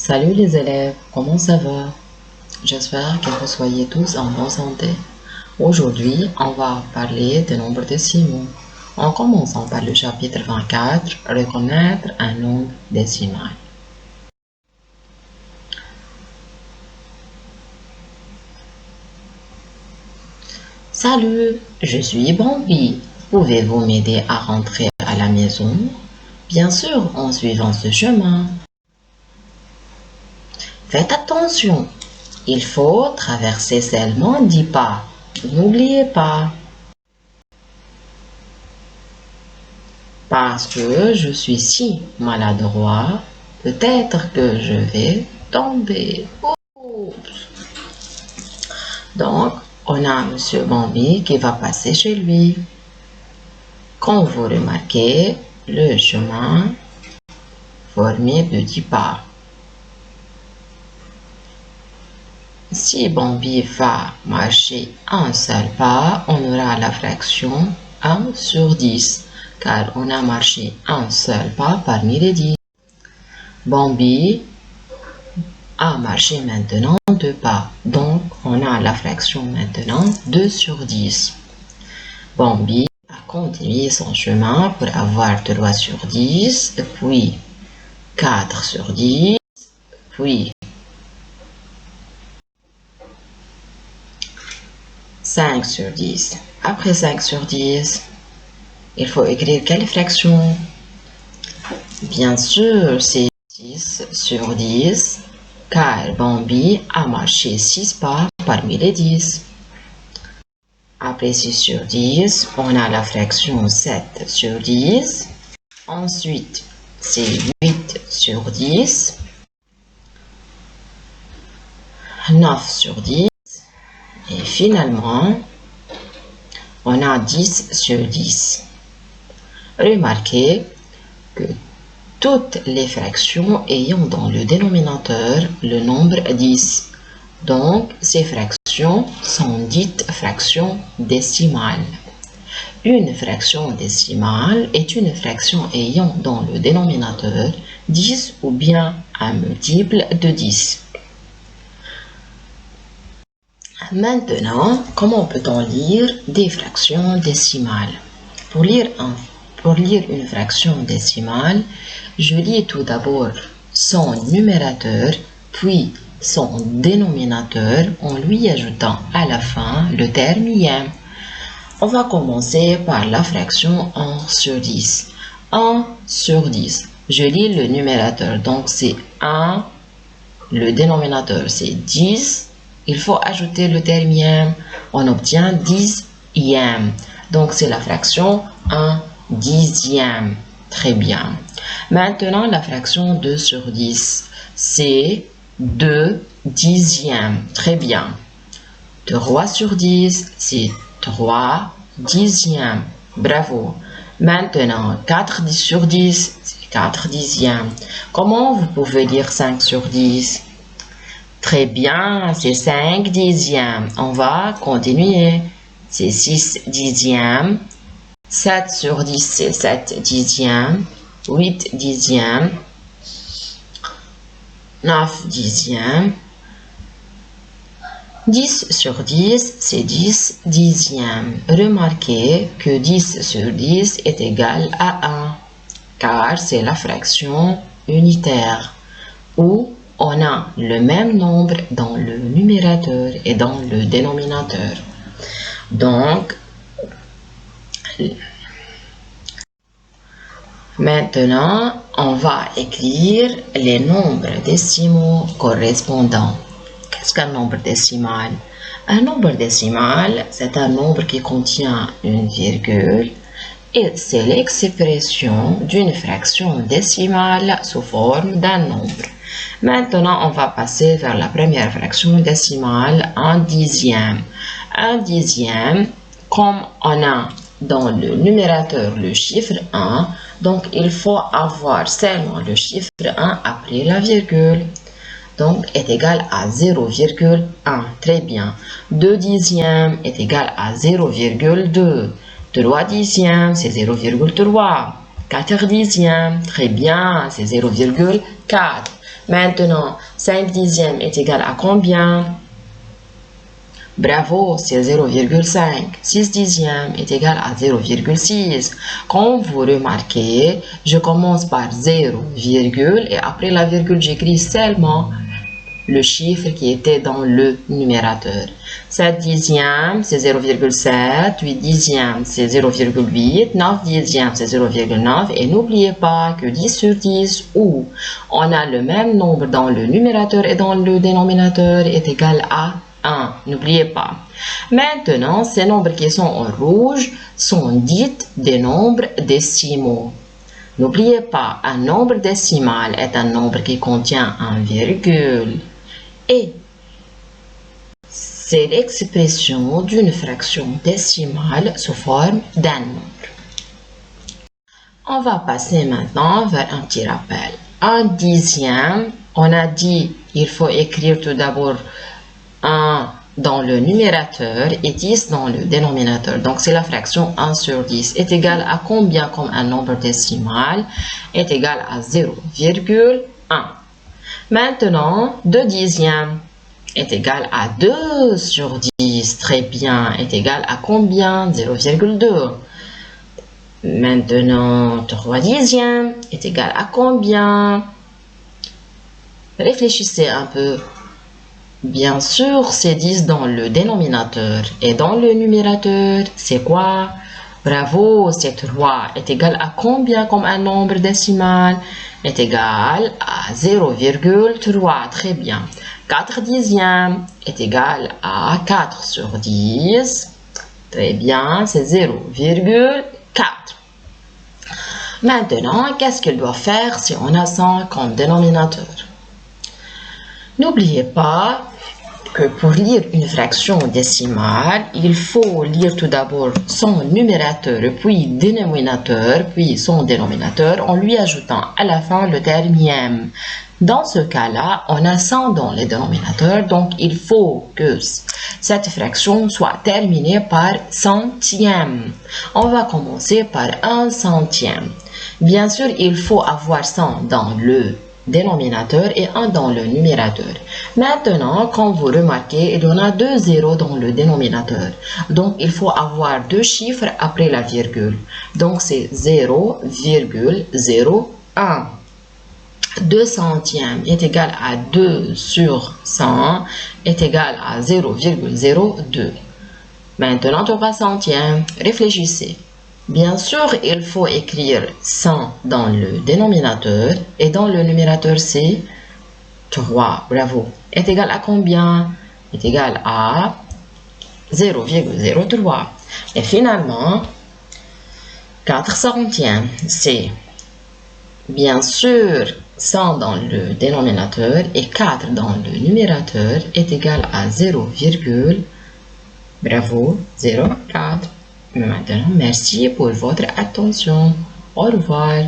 Salut les élèves, comment ça va? J'espère que vous soyez tous en bonne santé. Aujourd'hui, on va parler des nombres décimaux. En commençant par le chapitre 24, reconnaître un nombre décimal. Salut, je suis Bambi. Pouvez-vous m'aider à rentrer à la maison? Bien sûr, en suivant ce chemin. Faites attention, il faut traverser seulement 10 pas. N'oubliez pas. Parce que je suis si maladroit, peut-être que je vais tomber. Oups. Donc, on a Monsieur Bambi qui va passer chez lui. Quand vous remarquez le chemin formé de 10 pas. Si Bambi va marcher un seul pas, on aura la fraction 1 sur 10, car on a marché un seul pas parmi les 10. Bambi a marché maintenant 2 pas, donc on a la fraction maintenant 2 sur 10. Bambi a continué son chemin pour avoir 3 sur 10, puis 4 sur 10, puis 5 sur 10. Après 5 sur 10, il faut écrire quelle fraction? Bien sûr, c'est 6 sur 10, car Bambi a marché 6 pas parmi les 10. Après 6 sur 10, on a la fraction 7 sur 10. Ensuite, c'est 8 sur 10, 9 sur 10. Et finalement, on a 10 sur 10. Remarquez que toutes les fractions ayant dans le dénominateur le nombre 10. Donc, ces fractions sont dites fractions décimales. Une fraction décimale est une fraction ayant dans le dénominateur 10 ou bien un multiple de 10. Maintenant, comment peut-on lire des fractions décimales? Pour lire une fraction décimale, je lis tout d'abord son numérateur, puis son dénominateur en lui ajoutant à la fin le terme ième. On va commencer par la fraction 1 sur 10. 1 sur 10. Je lis le numérateur, donc c'est 1. Le dénominateur, c'est 10. Il faut ajouter le terme ième. On obtient 10 ième. Donc, c'est la fraction 1 dixième. Très bien. Maintenant, la fraction 2 sur 10. C'est 2 dixièmes. Très bien. 3 sur 10, c'est 3 dixièmes. Bravo. Maintenant, 4 sur 10, c'est 4 dixièmes. Comment vous pouvez dire 5 sur 10? Très bien, c'est 5 dixièmes. On va continuer. C'est 6 dixièmes. 7 sur 10, c'est 7 dixièmes. 8 dixièmes. 9 dixièmes. 10 sur 10, c'est 10 dixièmes. Remarquez que 10 sur 10 est égal à 1, car c'est la fraction unitaire, où on a le même nombre dans le numérateur et dans le dénominateur. Donc, maintenant, on va écrire les nombres décimaux correspondants. Qu'est-ce qu'un nombre décimal? Un nombre décimal, c'est un nombre qui contient une virgule et c'est l'expression d'une fraction décimale sous forme d'un nombre. Maintenant, on va passer vers la première fraction décimale, un dixième. Un dixième, comme on a dans le numérateur le chiffre 1, donc il faut avoir seulement le chiffre 1 après la virgule. Donc, est égal à 0,1. Très bien. 2 dixièmes est égal à 0,2. 3 dixièmes, c'est 0,3. 4 dixièmes, très bien, c'est 0,4. Maintenant, 5 dixièmes est égal à combien? Bravo, c'est 0,5. 6 dixièmes est égal à 0,6. Comme vous remarquez, je commence par 0, et après la virgule, j'écris seulement le chiffre qui était dans le numérateur. 7 dixièmes, c'est 0,7. 8 dixièmes, c'est 0,8. 9 dixièmes, c'est 0,9. Et n'oubliez pas que 10 sur 10, où on a le même nombre dans le numérateur et dans le dénominateur, est égal à 1. N'oubliez pas. Maintenant, ces nombres qui sont en rouge sont dits des nombres décimaux. N'oubliez pas, un nombre décimal est un nombre qui contient un virgule. Et c'est l'expression d'une fraction décimale sous forme d'un nombre. On va passer maintenant vers un petit rappel. Un dixième, on a dit il faut écrire tout d'abord 1 dans le numérateur et 10 dans le dénominateur. Donc, c'est la fraction 1 sur 10 est égal à combien comme un nombre décimal? Est égal à 0,1. Maintenant, 2 dixièmes est égal à 2 sur 10. Très bien. Est égal à combien? 0,2. Maintenant, 3 dixièmes est égal à combien? Réfléchissez un peu. Bien sûr, c'est 10 dans le dénominateur. Et dans le numérateur, c'est quoi? Bravo, c'est 3. Est égal à combien comme un nombre décimal? Est égal à 0,3. Très bien. 4 dixièmes est égal à 4 sur 10. Très bien, c'est 0,4. Maintenant, qu'est-ce qu'il doit faire si on a 100 comme dénominateur? N'oubliez pas que pour lire une fraction décimale, il faut lire tout d'abord son numérateur, puis dénominateur, puis son dénominateur, en lui ajoutant à la fin le termième. Dans ce cas-là, on a 100 dans les dénominateurs, donc il faut que cette fraction soit terminée par centième. On va commencer par 1 centième. Bien sûr, il faut avoir 100 dans le dénominateur et 1 dans le numérateur. Maintenant, comme vous remarquez, il y en a 2 zéros dans le dénominateur. Donc, il faut avoir 2 chiffres après la virgule. Donc, c'est 0,01. 2 centièmes est égal à 2 sur 100 est égal à 0,02. Maintenant, 3 centièmes. Réfléchissez. Bien sûr, il faut écrire 100 dans le dénominateur et dans le numérateur, c'est 3. Bravo. Est égal à combien? Est égal à 0,03. Et finalement, 4 centièmes, c'est bien sûr 100 dans le dénominateur et 4 dans le numérateur est égal à 0, bravo, 0,4. Maintenant, merci pour votre attention. Au revoir.